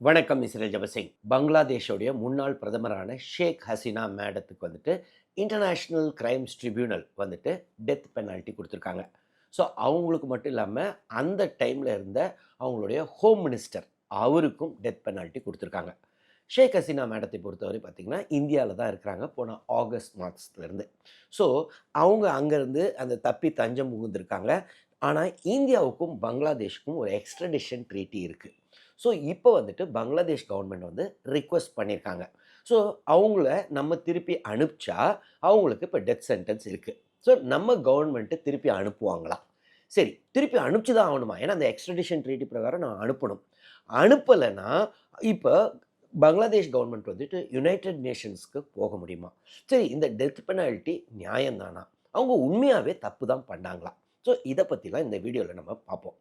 வணக்கம் இஸ்ரேல் ஜபசிங். பங்களாதேஷோடைய முன்னாள் பிரதமரான ஷேக் ஹசீனா மேடத்துக்கு international crimes tribunal death penalty கொடுத்துருக்காங்க. ஸோ அவங்களுக்கு மட்டும் இல்லாமல் அந்த டைமில் இருந்த அவங்களுடைய ஹோம் மினிஸ்டர் அவருக்கும் டெத் பெனால்ட்டி கொடுத்துருக்காங்க. ஷேக் ஹசீனா மேடத்தை பொறுத்தவரை பார்த்திங்கன்னா இந்தியாவில் தான் இருக்கிறாங்க போன ஆகஸ்ட் மாதத்துலேருந்து. ஸோ அவங்க அங்கேருந்து அந்த தப்பி தஞ்சம் புகுந்திருக்காங்க. ஆனால் இந்தியாவுக்கும் பங்களாதேஷுக்கும் ஒரு எக்ஸ்ட்ரடிஷன் ட்ரீட்டி இருக்குது. ஸோ இப்போ பங்களாதேஷ் கவர்மெண்ட் ரிக்வெஸ்ட் பண்ணியிருக்காங்க. ஸோ அவங்கள நம்ம திருப்பி அனுப்பிச்சா அவங்களுக்கு இப்போ டெத் சென்டென்ஸ் இருக்குது. ஸோ நம்ம கவர்மெண்ட்டு திருப்பி அனுப்புவாங்களா? சரி, திருப்பி அனுப்பிச்சு தான் ஆகணுமா? ஏன்னா அந்த எக்ஸ்ட்ரடிஷன் ட்ரீட்டி பிரகாரம் நான் அனுப்பணும். அனுப்பலைன்னா இப்போ பங்களாதேஷ் கவர்மெண்ட் யுனைடெட் நேஷன்ஸ்க்கு போக முடியுமா? சரி, இந்த டெத் பெனால்ட்டி நியாயம்தானா? அவங்க உண்மையாகவே தப்பு தான் பண்ணாங்களா? ஸோ இதை பற்றிலாம் இந்த வீடியோவில் நம்ம பார்ப்போம்.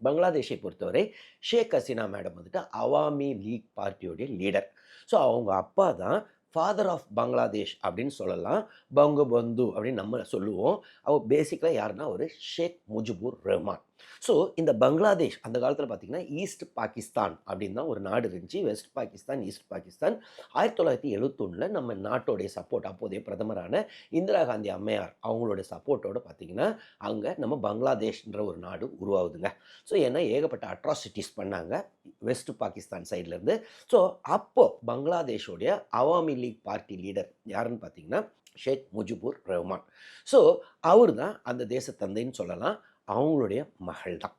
பங்களாதேஷை பொறுத்தவரை ஷேக் ஹசீனா மேடம் அவாமி லீக் பார்ட்டியோடைய லீடர். ஸோ அவங்க அப்பா தான் ஃபாதர் ஆஃப் பங்களாதேஷ் அப்படின்னு சொல்லலாம். பங்கபந்து அப்படின்னு நம்ம சொல்லுவோம். அவர் பேசிக்கலாக யாருன்னா ஒரு ஷேக் முஜிபுர் ரஹ்மான். ஸோ இந்த பங்களாதேஷ் அந்த காலத்தில் பார்த்திங்கன்னா ஈஸ்ட் பாகிஸ்தான் அப்படின்னு தான் ஒரு நாடு இருந்துச்சு. West Pakistan, east Pakistan. 1971 நம்ம நாட்டோடைய சப்போர்ட், அப்போதைய பிரதமரான இந்திரா காந்தி அம்மையார் அவங்களோட சப்போர்ட்டோடு பார்த்திங்கன்னா அங்கே நம்ம பங்களாதேஷ்ன்ற ஒரு நாடு உருவாகுதுங்க. ஸோ ஏன்னா ஏகப்பட்ட அட்ராசிட்டிஸ் பண்ணாங்க வெஸ்ட் பாகிஸ்தான் சைட்லேருந்து. ஸோ அப்போது பங்களாதேஷோடைய அவாமி லீக் பார்ட்டி லீடர் யாருன்னு பார்த்தீங்கன்னா ஷேக் முஜிபுர் ரஹ்மான். ஸோ அவர் தான் அந்த தேச தந்தைன்னு சொல்லலாம். அவங்களுடைய மகள் தான்.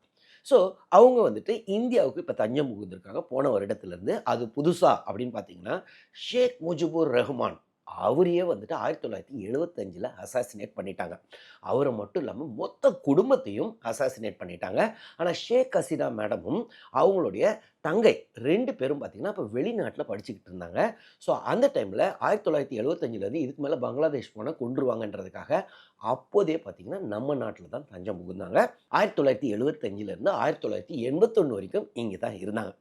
ஸோ அவங்க இந்தியாவுக்கு இப்போ தஞ்சம் புகுந்திருக்காங்க போன வருடத்துலேருந்து. அது புதுசாக அப்படின்னு பார்த்தீங்கன்னா ஷேக் முஜிபுர் ரஹ்மான் அவரையே 1975 அசாசினேட் பண்ணிட்டாங்க. அவரை மட்டும் இல்லாமல் மொத்த குடும்பத்தையும் அசாசினேட் பண்ணிட்டாங்க. ஆனால் ஷேக் ஹசீனா மேடமும் அவங்களுடைய தங்கை 2 பேரும் பார்த்திங்கன்னா இப்போ வெளிநாட்டில் படிச்சுக்கிட்டு இருந்தாங்க. ஸோ அந்த டைமில் 1975 இதுக்கு மேலே பங்களாதேஷ் போனால் கொண்டுருவாங்கன்றதுக்காக அப்போதே பார்த்திங்கன்னா நம்ம நாட்டில் தான் தஞ்சம் புகுந்தாங்க. 1975 1981 வரைக்கும் இங்கே தான் இருந்தாங்க.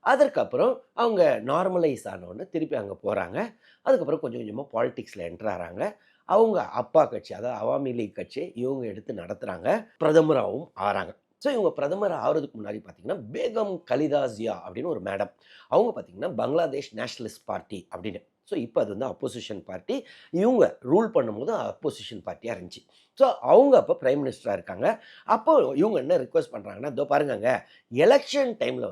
அதற்கப்புறம் அவங்க நார்மலைஸ் ஆனோன்னு திருப்பி அங்கே போகிறாங்க. அதுக்கப்புறம் கொஞ்சம் கொஞ்சமாக பாலிடிக்ஸில் என்டர் ஆகிறாங்க. அவங்க அப்பா கட்சி, அதாவது அவாமி லீக் கட்சி இவங்க எடுத்து நடத்துகிறாங்க. பிரதமராகவும் ஆகிறாங்க. ஸோ இவங்க பிரதமர் ஆகிறதுக்கு முன்னாடி பார்த்திங்கன்னா பேகம் கலிதா ஜியா அப்படின்னு ஒரு மேடம். அவங்க பார்த்திங்கன்னா பங்களாதேஷ் நேஷ்னலிஸ்ட் பார்ட்டி அப்படின்னு. ஸோ இப்போ அது அப்போசிஷன் பார்ட்டி. இவங்க ரூல் பண்ணும்போது அப்போசிஷன் பார்ட்டியாக இருந்துச்சு. ஸோ அவங்க அப்போ பிரைம் மினிஸ்டராக இருக்காங்க. அப்போ இவங்க என்ன ரிக்வெஸ்ட் பண்ணுறாங்கன்னா, இதோ பாருங்கங்க, எலெக்ஷன் டைமில்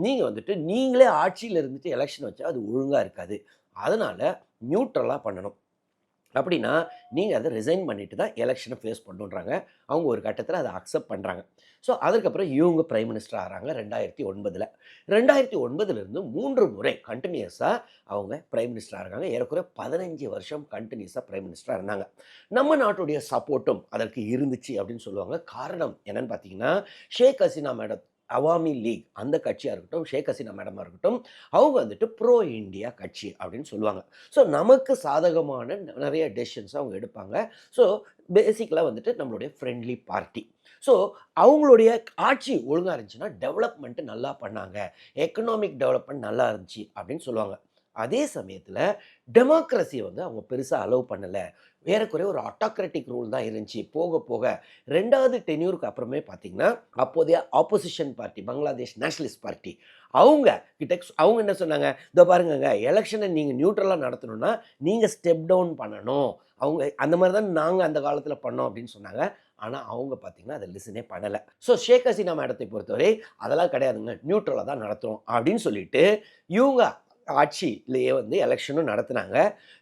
நீங்கள் நீங்களே ஆட்சியில் இருந்துட்டு எலெக்ஷன் வச்சா அது ஒழுங்காக இருக்காது. அதனால் நியூட்ரலாக பண்ணணும். அப்படின்னா நீங்கள் அதை ரிசைன் பண்ணிட்டு தான் எலெக்ஷனை ஃபேஸ் பண்ணுன்றாங்க. அவங்க ஒரு கட்டத்தில் அதை அக்செப்ட் பண்ணுறாங்க. ஸோ அதுக்கப்புறம் இவங்க பிரைம் மினிஸ்டர் ஆகிறாங்க 2009. 2009 3 முறை கண்டினியூஸாக அவங்க பிரைம் மினிஸ்டராக இருக்காங்க. ஏறக்குறைய 15 வருஷம் கண்டினியூஸாக பிரைம் மினிஸ்டராக இருந்தாங்க. நம்ம நாட்டுடைய சப்போர்ட்டும் அதற்கு இருந்துச்சு அப்படின்னு சொல்லுவாங்க. காரணம் என்னன்னு பார்த்தீங்கன்னா ஷேக் ஹசீனா மேடம் அவாமி லீக் அந்த கட்சியாக இருக்கட்டும், ஷேக் ஹசீனா மேடமாக இருக்கட்டும், அவங்க ப்ரோ இண்டியா கட்சி அப்படின்னு சொல்லுவாங்க. ஸோ நமக்கு சாதகமான நிறைய டெசிஷன்ஸ் அவங்க எடுப்பாங்க. ஸோ பேசிக்கலாக நம்மளுடைய ஃப்ரெண்ட்லி பார்ட்டி. ஸோ அவங்களுடைய ஆட்சி ஒழுங்காக இருந்துச்சுன்னா டெவலப்மெண்ட்டு நல்லா பண்ணாங்க, எக்கனாமிக் டெவலப்மெண்ட் நல்லா இருந்துச்சு அப்படின்னு சொல்லுவாங்க. அதே சமயத்தில் டெமோக்ரஸியை அவங்க பெருசாக அலோவ் பண்ணலை. ஏறக்குறைய ஒரு ஆட்டோக்ராட்டிக் ரூல் தான் இருந்துச்சு. போக போக 2வது டென்யூருக்கு அப்புறமே பார்த்திங்கன்னா அப்போதைய opposition party Bangladesh nationalist party அவங்க என்ன சொன்னாங்க, இதோ பாருங்கங்க, எலெக்ஷனை நீங்கள் நியூட்ரலாக நடத்தணும்னா நீங்கள் ஸ்டெப் டவுன் பண்ணணும். அவங்க அந்த மாதிரி தான் நாங்கள் அந்த காலத்தில் பண்ணோம் அப்படின்னு சொன்னாங்க. ஆனால் அவங்க பார்த்திங்கன்னா அதை லிசனே பண்ணலை. ஸோ ஷேக் ஹசீனா மேடத்தை பொறுத்தவரை அதெல்லாம் கிடையாதுங்க, நியூட்ரலாக தான் நடத்துகிறோம் அப்படின்னு சொல்லிட்டு இவங்க ஆட்சியிலேயே எலெக்ஷனும் நடத்துனாங்க.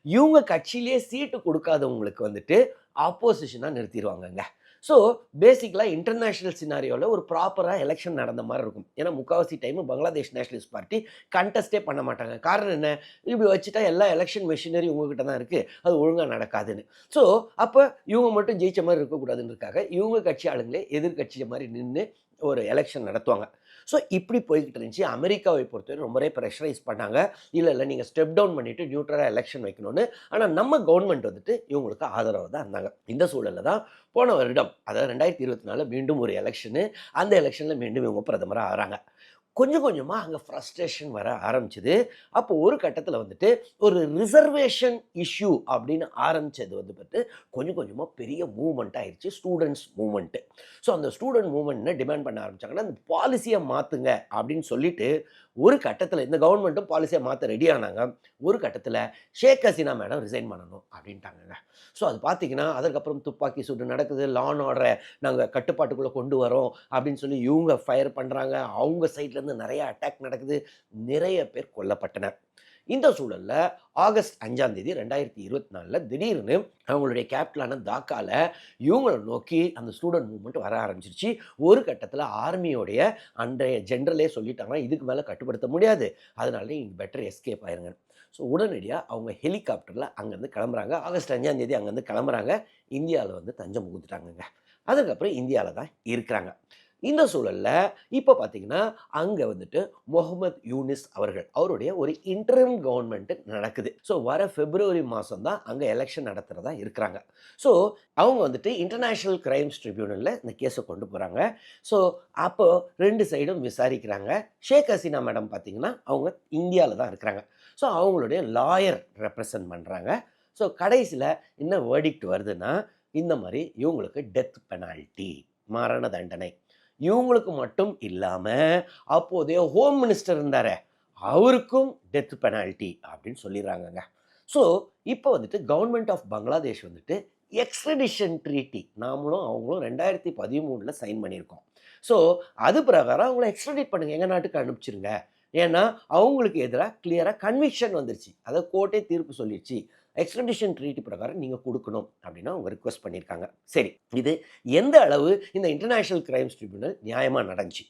இவங்க கட்சியிலேயே சீட்டு கொடுக்காதவங்களுக்கு ஆப்போசிஷனாக நிறுத்திடுவாங்கங்க. ஸோ பேசிக்கலாக இன்டர்நேஷ்னல் சினாரியோவில் ஒரு ப்ராப்பராக எலெக்ஷன் நடந்த மாதிரி இருக்கும். ஏன்னா முக்கால்வாசி டைமு பங்களாதேஷ் நேஷ்னலிஸ்ட் பார்ட்டி கண்டெஸ்டே பண்ண மாட்டாங்க. காரணம் என்ன, இப்படி வச்சுட்டா எல்லா எலெக்ஷன் மெஷினரி உங்ககிட்ட தான் இருக்குது, அது ஒழுங்காக நடக்காதுன்னு. ஸோ அப்போ இவங்க மட்டும் ஜெயிச்ச மாதிரி இருக்கக்கூடாதுன்றதுக்காக இவங்க கட்சி ஆளுங்களே எதிர்கட்சி மாதிரி நின்று ஒரு எலெக்ஷன் நடத்துவாங்க. ஸோ இப்படி போய்கிட்டு இருந்துச்சு. அமெரிக்காவை பொறுத்தவரை ரொம்பவே ப்ரெஷரைஸ் பண்ணாங்க. இல்லை நீங்கள் ஸ்டெப் டவுன் பண்ணிவிட்டு நியூட்ரலாக எலெக்ஷன் வைக்கணும்னு. ஆனால் நம்ம கவர்மெண்ட் இவங்களுக்கு ஆதரவு தான் இருந்தாங்க. இந்த சூழலில் தான் போன வருடம், அதாவது 2024 மீண்டும் ஒரு எலெக்ஷனு. அந்த எலெக்ஷனில் மீண்டும் இவங்க பிரதமராக ஆகிறாங்க. கொஞ்சம் கொஞ்சமா அங்க ஃப்ரஸ்ட்ரேஷன் வர ஆரம்பிச்சது. அப்போ ஒரு கட்டத்தில வந்துட்டு ஒரு ரிசர்வேஷன் இஷ்யூ அப்படின்னு ஆரம்பிச்சது வந்து கொஞ்சம் கொஞ்சமா பெரிய மூவ்மெண்ட் ஆயிருச்சு. Students movement. ஸோ அந்த ஸ்டூடண்ட் மூவ்மெண்ட் என்ன டிமாண்ட் பண்ண ஆரம்பிச்சாங்கன்னா, "அந்த பாலிசிய மாத்துங்க" அப்படின்னு சொல்லிட்டு ஒரு கட்டத்தில இந்த கவர்ன்மென்ட்டும் பாலிசிய மாத்த ரெடி ஆனாங்க. ஒரு கட்டத்தில ஷேக் ஹசீனா மேடம் ரிசைன் பண்ணணும் அப்படின்ட்டாங்கங்க. ஸோ அது பார்த்தீங்கன்னா, அதற்கப்புறம் துப்பாக்கி சூடு நடக்குது. லா அண்ட் ஆர்டர நாங்க கட்டுப்பாட்டுக்குள்ள கொண்டு வரோம் அப்படின்னு சொல்லி இவங்க ஃபயர் பண்றாங்க. அவங்க சைட்லேருந்து நெறைய அட்டாக் நடக்குது. நிறைய பேர் கொல்லப்பட்டனர். இந்த சூழல்ல ஆகஸ்ட் 5ஆம் தேதி 2024ல திடீர்னு அவங்களுடைய கேபிட்டலான டாக்கால இவங்கள நோக்கி அந்த ஸ்டூடண்ட் மூவ்மெண்ட் வர ஆரம்பிச்சிருச்சு. ஒரு கட்டத்தில ஆர்மியோடைய அன்றைய ஜெனரலே சொல்லிட்டாங்க, "இதுக்கு மேல கட்டுப்படுத்த முடியாது. அதனால நீங்க பெட்டர் எஸ்கேப் ஆயிருங்க." ஸோ உடனடியா அவங்க ஹெலிகாப்டர்ல அங்கருந்து கிளம்புறாங்க. ஆகஸ்ட் 5ஆம் தேதி அங்கருந்து கிளம்புறாங்க. இந்தியால வந்து தஞ்சம் புகுந்துட்டாங்கங்க. அதுக்கப்புறம் இந்தியால தான் இருக்கிறாங்க. இந்த சூழல்ல இப்ப பார்த்தீங்கன்னா, அங்க வந்துட்டு முகமது யூனிஸ் அவர்கள், அவருடைய ஒரு இன்டரிம் கவர்ன்மென்ட் நடக்குது. ஸோ வர பிப்ரவரி மாசம் தான் அங்க எலக்ஷன் நடத்துறதா இருக்கிறாங்க. ஸோ அவங்க வந்துட்டு இன்டர்நேஷனல் கிரைம்ஸ் ட்ரிபியூனல்ல இந்த கேஸ கொண்டு போறாங்க. ஸோ அப்போ 2 சைடும் விசாரிக்கிறாங்க. ஷேக் ஹசீனா மேடம் பார்த்தீங்கன்னா, அவங்க இந்தியால தான் இருக்கிறாங்க. ஸோ அவங்களுடைய லாயர் ரெப்ரசன்ட் பண்றாங்க. ஸோ கடைசில என்ன வெர்டிக்ட் வருதுன்னா, இந்த மாரி இவங்களுக்கு டெத் பெனால்டி மரண தண்டனை. இவங்களுக்கு மட்டும் இல்லாம, அப்போதைய ஹோம் மினிஸ்டர் இருந்தாரே, அவருக்கும் டெத் பெனால்டி அப்படின்னு சொல்லிர்றாங்கங்க. ஸோ, இப்ப வந்துட்டு கவர்ன்மென்ட் ஆஃப் பங்களாதேஷ் வந்துட்டு எக்ஸ்ட்ரடிஷன் ட்ரீட்டி நாமளும் அவங்களும் 2013ல சைன் பண்ணியிருக்கோம். ஸோ, அது பிரகாரம் அவங்கள எக்ஸ்ட்ராடிட் பண்ணுங்க. எங்க நாட்டுக்கு அனுப்பிச்சுருங்க. ஏன்னா, அவங்களுக்கு எதிரா கிளியரா கன்விக்ஷன் வந்துருச்சு. அத கோர்ட்டே தீர்ப்பு சொல்லிருச்சு. எக்ஸ்ட்ரடிஷன் ட்ரீட்டி பிரகாரம் நீங்க குடுக்கணும் அப்படின்னு அவங்க ரிக்வெஸ்ட் பண்ணியிருக்காங்க. சரி, இது எந்த அளவு இந்த இன்டர்நேஷனல் கிரைம்ஸ் ட்ரிபியூனல் நியாயமா நடந்துச்சு?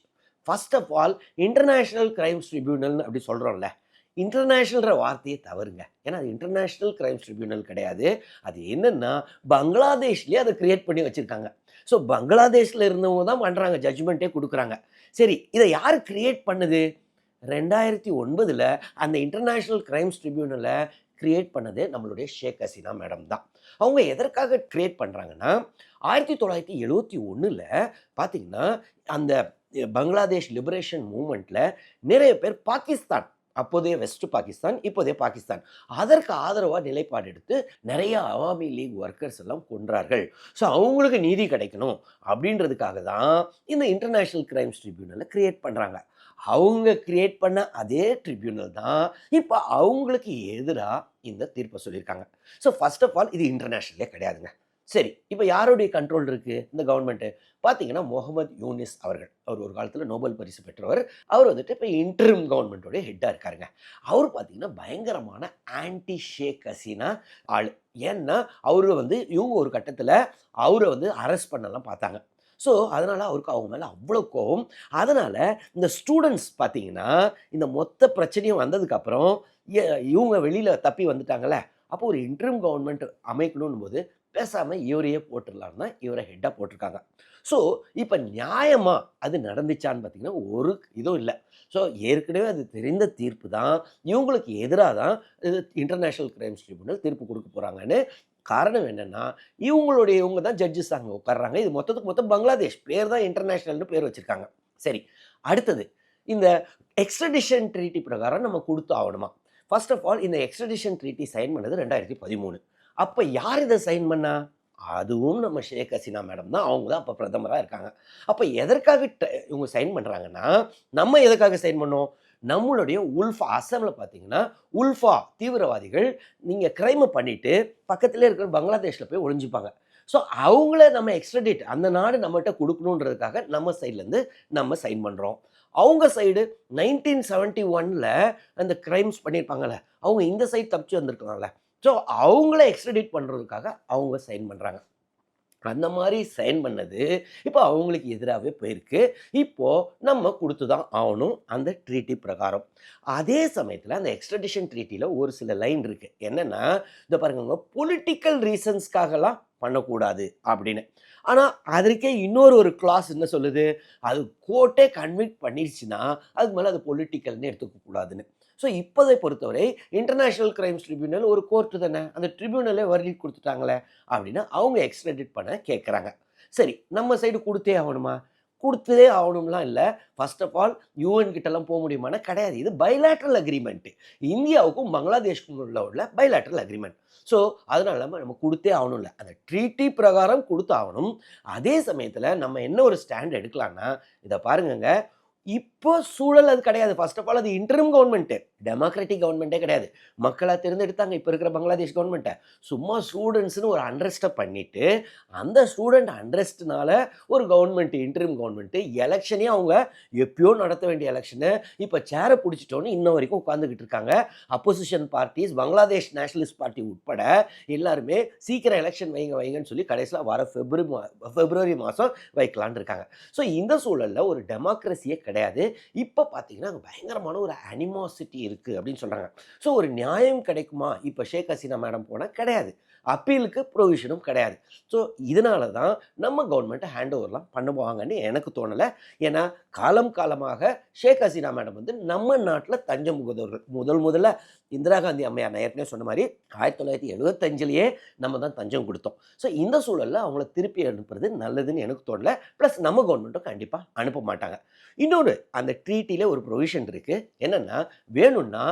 First of all international crimes ட்ரிபியூனல்னு அப்படி சொல்றோம்ல. இன்டர்நேஷனல்ன்ற வார்த்தையே தவறுங்க. ஏன்னா அது இன்டர்நேஷனல் கிரைம்ஸ் ட்ரிபியூனல் கிடையாது. அது என்னன்னா பங்களாதேஷ்லயே அத கிரியேட் பண்ணி வச்சிருக்காங்க. ஸோ பங்களாதேஷ்ல இருந்தவங்க தான் பண்றாங்க. ஜட்ஜ்மெண்ட்டே குடுக்குறாங்க. சரி, இத யாரு கிரியேட் பண்ணுது? 2009ல அந்த இன்டர்நேஷனல் கிரைம்ஸ் ட்ரிபியூனல கிரியேட் பண்ணதே நம்மளுடைய ஷேக் ஹசீனா மேடம் தான். அவங்க எதற்காக கிரியேட் பண்றாங்கன்னா, 1971ல பார்த்தீங்கன்னா, அந்த பங்களாதேஷ் லிபரேஷன் மூவ்மென்ட்ல நிறைய பேர் பாகிஸ்தான், அப்போதைய வெஸ்ட் பாகிஸ்தான், இப்போதைய பாகிஸ்தான். அதற்கு ஆதரவா நிலைப்பாடு எடுத்து நிறைய அவாமி லீக் வொர்க்கர்ஸ் எல்லாம் கொன்றார்கள். ஸோ அவங்களுக்கு நீதி கிடைக்கணும் அப்படின்றதுக்காக தான் இந்த இன்டர்நேஷனல் கிரைம்ஸ் ட்ரிபியூனல கிரியேட் பண்றாங்க. அவங்க கிரியேட் பண்ண அதே ட்ரிபியூனல் தான் இப்ப அவங்களுக்கு எதிரா இந்த தீர்ப்ப சொல்லியிருக்காங்க. ஸோ ஃபர்ஸ்ட் ஆஃப் ஆல் இது இன்டர்நேஷனலே கிடையாதுங்க. சரி, இப்ப யாருடைய கண்ட்ரோல் இருக்கு இந்த கவர்ன்மென்ட்? பார்த்தீங்கன்னா, முகமது யூனிஸ் அவர்கள். அவர் ஒரு காலத்துல நோபல் பரிசு பெற்றவர். அவர் வந்துட்டு இப்ப இன்டரிம் கவர்ன்மென்ட்டோட ஹெட்டா இருக்காருங்க. அவரு பார்த்தீங்கன்னா, பயங்கரமான ஆன்டி ஷேக் ஹசீனா ஆளு. ஏன்னா, அவரு வந்து இவங்க ஒரு கட்டத்துல அவர வந்து அரெஸ்ட் பண்ணலாம் பார்த்தாங்க. ஸோ, அதனால அவருக்கு அவங்க மேல அவ்வளோ கோவம். அதனால இந்த ஸ்டூடண்ட்ஸ் பார்த்தீங்கன்னா, இந்த மொத்த பிரச்சனையும் வந்ததுக்கப்புறம் எ இவங்க வெளியில தப்பி வந்துட்டாங்கல்ல, அப்போ ஒரு இன்டரிம் கவர்ன்மென்ட் அமைக்கணும்னும்போது, பேசாம இவரையே போட்டுறலான்னு தான் இவர ஹெட்டா போட்டிருக்காங்க. ஸோ, இப்ப நியாயமா அது நடந்துச்சான்னு பார்த்தீங்கன்னா, ஒரு இதுவும் இல்ல. ஸோ, ஏற்கனவே அது தெரிந்த தீர்ப்பு தான். இவங்களுக்கு எதிரா தான் இது இன்டர்நேஷனல் கிரைம்ஸ் ட்ரிபியூனல் தீர்ப்பு குடுக்க போறாங்கன்னு. காரணம் என்னன்னா, இவங்க தான் ஜட்ஜஸ் அங்க உட்கார்றாங்க. இது மொத்தத்துக்கு மொத்தம் பங்களாதேஷ். பேர் தான் இன்டர்நேஷனல்னு பேர் வச்சிருக்காங்க. சரி, அடுத்தது இந்த எக்ஸ்ட்ரடிஷன் ட்ரீட்டி பிரகாரம் நம்ம குடுத்து ஆவணுமா? ஃபர்ஸ்ட் ஆஃப் ஆல் இந்த எக்ஸ்ட்ரடிஷன் ட்ரீட்டி சைன் பண்ணது 2013. அப்ப யார் இத சைன் பண்ணா? அதுவும் நம்ம ஷேக் ஹசீனா மேடம் தான். அவங்க தான் அப்ப பிரதமரா இருக்காங்க. அப்ப எதற்காக இவங்க சைன் பண்றாங்கன்னா, நம்ம எதுக்காக சைன் பண்ணோம்? நம்மளுடைய உல்ஃபா அசாம்ல பார்த்தீங்கன்னா, உல்ஃபா தீவிரவாதிகள் நீங்க கிரைம பண்ணிட்டு பக்கத்திலே இருக்கிற பங்களாதேஷ்ல போய் ஒளிஞ்சுப்பாங்க. ஸோ அவங்கள நம்ம எக்ஸ்ட்ராடிட் அந்த நாடு நம்மட்ட குடுக்கணுன்றதுக்காக நம்ம சைட்லேருந்து நம்ம சைன் பண்றோம். அவங்க சைடு 1971ல அந்த கிரைம்ஸ் பண்ணியிருப்பாங்கல்ல, அவங்க இந்த சைடு தப்பிச்சு வந்திருக்கலாம்ல. ஸோ அவங்கள எக்ஸ்ட்ராடிட் பண்றதுக்காக அவங்க சைன் பண்றாங்க. அந்த மாரி சைன் பண்ணது, இப்ப அவங்களுக்கு எதிராவே போயிருக்கு. இப்போ நம்ம குடுத்து தான் ஆவணும், அந்த ட்ரீட்டி பிரகாரம். அதே சமயத்தில அந்த எக்ஸ்ட்ராடிஷன் ட்ரீட்டில ஒரு சில லைன் இருக்கு. என்னன்னா, இதோ பாருங்கங்க பொலிட்டிக்கல் ரீசன்ஸ்க்காகலாம் பண்ணக்கூடாது அப்படின்னு. ஆனா, அதற்கே இன்னொரு ஒரு கிளாஸ் என்ன சொல்லுது? அது கோர்ட்டே கன்விக்ட் பண்ணிருச்சுன்னா, அதுக்கு மேல அது பொலிட்டிக்கல்ன்னு எடுத்துக்க கூடாதுன்னு. ஸோ இப்போதை பொறுத்தவரை இன்டர்நேஷனல் கிரைம்ஸ் ட்ரிபியூனல் ஒரு கோர்ட் தானே. அந்த ட்ரிபியூனலே வெர்டிக்ட் குடுத்துட்டாங்களே! அப்படின்னு அவங்க எக்ஸ்ட்ராடிட் பண்ண கேட்குறாங்க. சரி, நம்ம சைடு குடுத்தே ஆவணுமா? கொடுத்ததே ஆகணும்லாம் இல்லை. ஃபர்ஸ்ட் ஆஃப் ஆல் யூஎன் கிட்டலாம் போக முடியுமானா கிடையாது. இது பைலேட்ரல் அக்ரீமெண்ட். இந்தியாவுக்கும் பங்களாதேஷ்க்கும் உள்ள பைலேட்ரல் அக்ரீமெண்ட். ஸோ அதனால நம்ம கொடுத்தே ஆகணும் இல்லை, அந்த ட்ரீட்டி பிரகாரம் கொடுத்து ஆகணும். அதே சமயத்தில் நம்ம என்ன ஒரு ஸ்டாண்ட் எடுக்கலாம்னா, இதை பாருங்கங்க, இப்போ சூழல் அது கிடையாது. ஃபர்ஸ்ட் ஆஃப் ஆல் அது இன்டரிம் கவர்மெண்ட்டு, டெமோக்ராட்டிக் கவர்மெண்ட்டே கிடையாது. மக்களாக தேர்ந்தெடுத்தாங்க இப்போ இருக்கிற பங்களாதேஷ் கவர்மெண்ட்டை. சும்மா ஸ்டூடெண்ட்ஸ்னு ஒரு அண்ட்ரெஸ்ட்டை பண்ணிவிட்டு, அந்த ஸ்டூடெண்ட் அண்ட்ரெஸ்ட்னால ஒரு கவர்மெண்ட், இன்டரிம் கவர்மெண்ட்டு எலெக்ஷனே அவங்க எப்பயோ நடத்த வேண்டிய எலெக்ஷனை இப்போ சேரை பிடிச்சிட்டோன்னு இன்ன வரைக்கும் உட்காந்துக்கிட்டு இருக்காங்க. Opposition parties, Bangladesh nationalist party உட்பட எல்லாருமே சீக்கிரம் எலெக்ஷன் வைங்கன்னு சொல்லி கடைசியில் வர பிப்ரவரி மாதம் வைக்கலான்னு இருக்காங்க. ஸோ இந்த சூழலில் ஒரு டெமோக்ரஸியே கிடையாது. இப்போ பார்த்தீங்கன்னா பயங்கரமான ஒரு அனிமாசிட்டி இருக்குது அப்படின்னு சொல்கிறாங்க. ஸோ ஒரு நியாயம் கிடைக்குமா? இப்போ ஷேக் ஹசீனா மேடம் போனால் கிடையாது. அப்பீலுக்கு ப்ரொவிஷனும் கிடையாது. ஸோ இதனால தான் நம்ம கவர்மெண்ட்டை ஹேண்ட் ஓவர்லாம் பண்ணுவாங்கன்னு எனக்கு தோணலை. ஏன்னா காலமாக ஷேக் ஹசீனா மேடம் வந்து நம்ம நாட்டில் தஞ்சம் புகுந்தவர்கள். முதல்ல இந்திரா காந்தி அம்மையார், நான் ஏற்கனவே சொன்ன மாதிரி 1975லேயே நம்ம தான் தஞ்சம் கொடுத்தோம். ஸோ இந்த சூழலில் அவங்கள திருப்பி அனுப்புறது நல்லதுன்னு எனக்கு தோணலை. ப்ளஸ் நம்ம கவர்மெண்ட்டும் கண்டிப்பாக அனுப்ப மாட்டாங்க. இன்னொன்று, அந்த ட்ரீட்டியில் ஒரு ப்ரொவிஷன் இருக்குது. என்னென்னா, வேணும்னா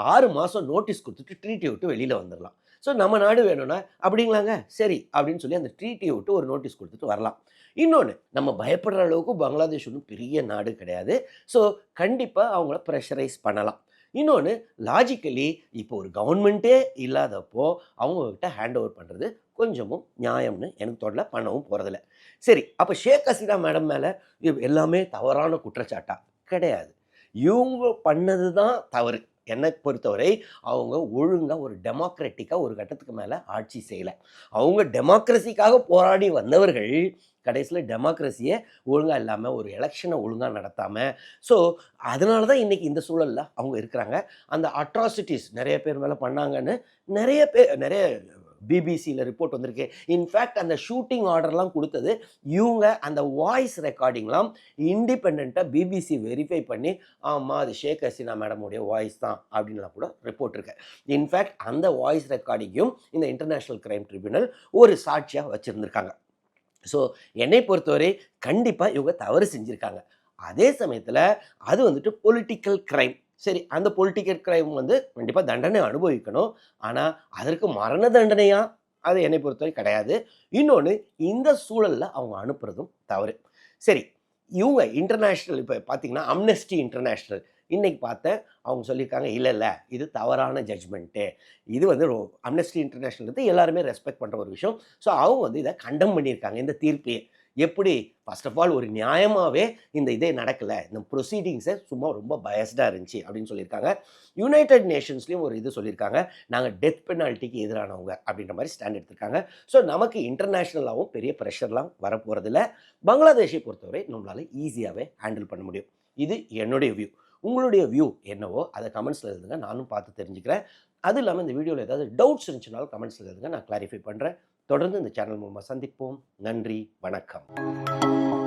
6 மாதம் நோட்டீஸ் கொடுத்துட்டு ட்ரீட்டியை விட்டு வெளியில் வந்துடலாம். ஸோ நம்ம நாடு வேணும்னா அப்படிங்களாங்க, சரி அப்படின்னு சொல்லி அந்த ட்ரீட்டியை விட்டு ஒரு நோட்டீஸ் கொடுத்துட்டு வரலாம். இன்னொன்று, நம்ம பயப்படுற அளவுக்கு பங்களாதேஷ் ஒன்றும் பெரிய நாடு கிடையாது. ஸோ கண்டிப்பாக அவங்கள ப்ரெஷரைஸ் பண்ணலாம். இன்னொன்று, லாஜிக்கலி இப்போ ஒரு கவர்மெண்ட்டே இல்லாதப்போ அவங்கக்கிட்ட ஹேண்ட் ஓவர் பண்ணுறது கொஞ்சமும் நியாயம்னு எனக்கு தோணல, பண்ணவும் போகிறதில்ல. சரி, அப்போ ஷேக் ஹசீனா மேடம் மேலே எல்லாமே தவறான குற்றச்சாட்டா? கிடையாது. இவங்க பண்ணது தான் தவறு. என்னை பொறுத்தவரை அவங்க ஒழுங்காக ஒரு டெமோக்ராட்டிக்காக ஒரு கட்டத்துக்கு மேலே ஆட்சி செய்யலை. அவங்க டெமோக்ரஸிக்காக போராடி வந்தவர்கள் கடைசியில் டெமோக்ரஸியை ஒழுங்காக இல்லாமல், ஒரு எலெக்ஷனை ஒழுங்காக நடத்தாமல், ஸோ அதனால தான் இன்றைக்கி இந்த சூழலில் அவங்க இருக்கிறாங்க. அந்த அட்ராசிட்டிஸ் நிறைய பேர் மேலே பண்ணாங்கன்னு நிறைய பிபிசியில் ரிப்போர்ட் வந்திருக்கு. இன்ஃபேக்ட் அந்த ஷூட்டிங் ஆர்டர்லாம் கொடுத்தது இவங்க. அந்த வாய்ஸ் ரெக்கார்டிங்லாம் இண்டிபெண்ட்டாக பிபிசி வெரிஃபை பண்ணி, ஆமாம் அது ஷேக் ஹசீனா மேடமுடைய வாய்ஸ் தான் அப்படின்லாம் கூட ரிப்போர்ட் இருக்கு. இன்ஃபேக்ட் அந்த வாய்ஸ் ரெக்கார்டிங்கும் இந்த இன்டர்நேஷ்னல் கிரைம் ட்ரிபியூனல் ஒரு சாட்சியாக வச்சுருந்துருக்காங்க. ஸோ என்னை பொறுத்தவரை கண்டிப்பாக இவங்க தவறு செஞ்சுருக்காங்க. அதே சமயத்தில் அது வந்துட்டு பொலிட்டிக்கல் கிரைம். சரி, அந்த பொலிட்டிக்கல் கிரைம் வந்து கண்டிப்பாக தண்டனை அனுபவிக்கணும். ஆனால் அதற்கு மரண தண்டனையா? அது என்னை பொறுத்தவரை கிடையாது. இன்னொன்று, இந்த சூழலில் அவங்க அனுப்புறதும் தவறு. சரி, இவங்க இன்டர்நேஷ்னல் இப்போ பார்த்தீங்கன்னா அம்னஸ்டி இன்டர்நேஷ்னல் இன்றைக்கி பார்த்தேன், அவங்க சொல்லியிருக்காங்க, இல்லை இது தவறான ஜட்ஜ்மெண்ட்டு. இது வந்து அம்னஸ்டி இன்டர்நேஷ்னல் வந்து எல்லாருமே ரெஸ்பெக்ட் பண்ணுற ஒரு விஷயம். ஸோ அவங்க வந்து இதை கண்டம் பண்ணியிருக்காங்க, இந்த தீர்ப்பையே. எப்படி? ஃபர்ஸ்ட் ஆஃப் ஆல் ஒரு நியாயமாகவே இந்த இதே நடக்கலை, இந்த ப்ரொசீடிங்ஸை சும்மா ரொம்ப பயஸ்டாக இருந்துச்சு அப்படின்னு சொல்லியிருக்காங்க. யுனைடெட் நேஷன்ஸ்லேயும் ஒரு இது சொல்லியிருக்காங்க, நாங்கள் டெத் பெனால்ட்டிக்கு எதிரானவங்க அப்படின்ற மாதிரி ஸ்டாண்ட் எடுத்திருக்காங்க. ஸோ நமக்கு இன்டர்நேஷ்னலாகவும் பெரிய ப்ரெஷர்லாம் வரப்போகிறதில்ல. பங்களாதேஷை பொறுத்தவரை நம்மளால் ஈஸியாகவே ஹேண்டில் பண்ண முடியும். இது என்னுடைய வியூ. உங்களுடைய வியூ என்னவோ அதை கமெண்ட்ஸில் எழுதுங்க, நானும் பார்த்து தெரிஞ்சுக்கிறேன். அது இல்லாமல் இந்த வீடியோவில் ஏதாவது டவுட்ஸ் இருந்துச்சுனாலும் கமெண்ட்ஸில் எழுதுங்க, நான் கிளாரிஃபை பண்ணுறேன். தொடர்ந்து இந்த சேனல் மூலமாக சந்திப்போம். நன்றி, வணக்கம்.